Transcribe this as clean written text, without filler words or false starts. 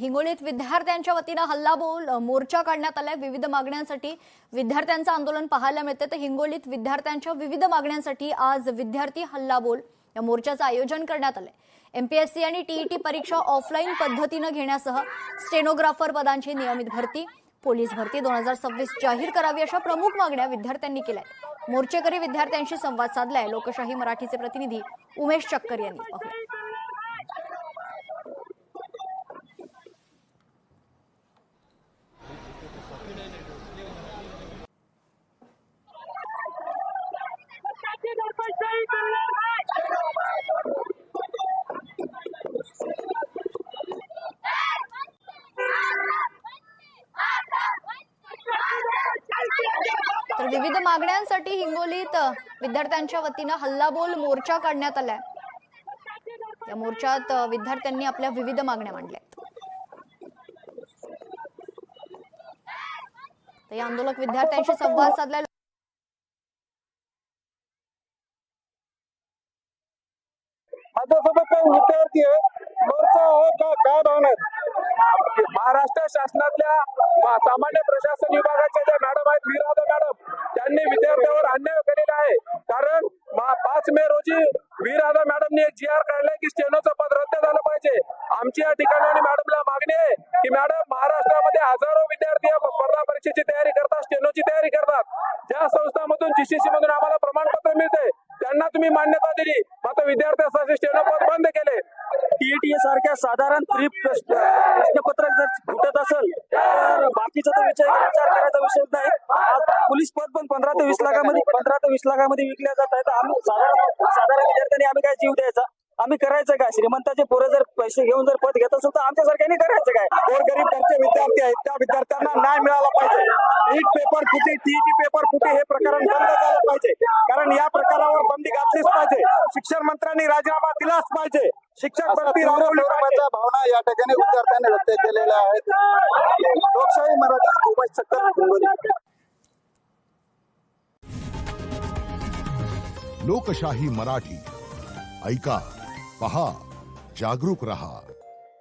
हिंगोलीत विद्यार्थ्यांच्या वतीनं हल्लाबोल मोर्चा काढण्यात आलाय। विविध मागण्यांसाठी विद्यार्थ्यांचं आंदोलन पाहायला मिळते। तर हिंगोलीत विद्यार्थ्यांच्या विविध मागण्यांसाठी आज विद्यार्थी हल्लाबोल या मोर्चाचं आयोजन करण्यात आलंय। एमपीएससी आणि टीईटी परीक्षा ऑफलाईन पद्धतीने घेण्यासह स्टेनोग्राफर पदांची नियमित भरती, पोलीस भरती 2026 जाहीर करावी अशा प्रमुख मागण्या विद्यार्थ्यांनी केल्यात। मोर्चेकरी विद्यार्थ्यांशी संवाद साधलाय। लोकशाही मराठीचे प्रतिनिधी उमेश चक्कर यांनी पाहिलं। तर विविध मागण्यांसाठी हिंगोलीत विद्यार्थ्यांच्या वतीनं हल्लाबोल मोर्चा काढण्यात आलाय। या मोर्चात विद्यार्थ्यांनी आपल्या विविध मागण्या मांडल्या। तर या आंदोलक विद्यार्थ्यांशी संवाद साधलाय। माझ्यासोबत काही विद्यार्थी आहे, मोर्चा आहे काय भावना आहेत? महाराष्ट्र शासनातल्या सामान्य प्रशासन विभागाच्या ज्या मॅडम आहेत, वीराधा मॅडम, त्यांनी विद्यार्थ्यांवर अन्याय केलेला आहे। कारण 5 मे रोजी वीराधा मॅडमनी एक जीआर काढलाय की स्टेनोचं पद रद्द झालं पाहिजे। आमची या ठिकाणी मॅडमला मागणी आहे की मॅडम, महाराष्ट्रामध्ये हजारो विद्यार्थी स्पर्धा परीक्षेची तयारी करतात, स्टेनोची तयारी करतात। ज्या संस्थांमधून जीसीसी मधून आम्हाला प्रमाणपत्र मिळते त्यांना तुम्ही मान्यता दिली, मात्र विद्यार्थ्यांसाठी स्टेनो पद बंद केले। टीईटी सारख्या साधारण प्रश्नपत्रक जर फुटत असेल तर बाकीचा तर विचार करायचा विषय नाही। आज पोलीस पद पण 15 ते 20 लाखामध्ये विकल्या जात आहेत। आम्ही साधारण विद्यार्थ्यांनी आम्ही काय जीव द्यायचा? आम्ही करायचं काय? श्रीमंताचे पोरं जर पैसे घेऊन जर पद घेत असेल तर आमच्यासारख्यांनी करायचं काय? गोरगरीब घरचे विद्यार्थी आहेत, त्या विद्यार्थ्यांना न्याय मिळाला पाहिजे। नीट पेपर फुटे, टीईटी पेपर फुटे हे प्रकरण बंद झालं पाहिजे, कारण या प्रकारावर बंदी घातलीच पाहिजे। शिक्षण मंत्र्यांनी राजीनामा दिलाच पाहिजे। शिक्षक भरती राबवण्याच्या भावना या ठिकाणी विद्यार्थ्यांनी व्यक्त केलेल्या आहेत। लोकशाही मराठी उमेश चक्कर, हिंगोली। लोकशाही मराठी ऐका, पहा, जागरूक रहा।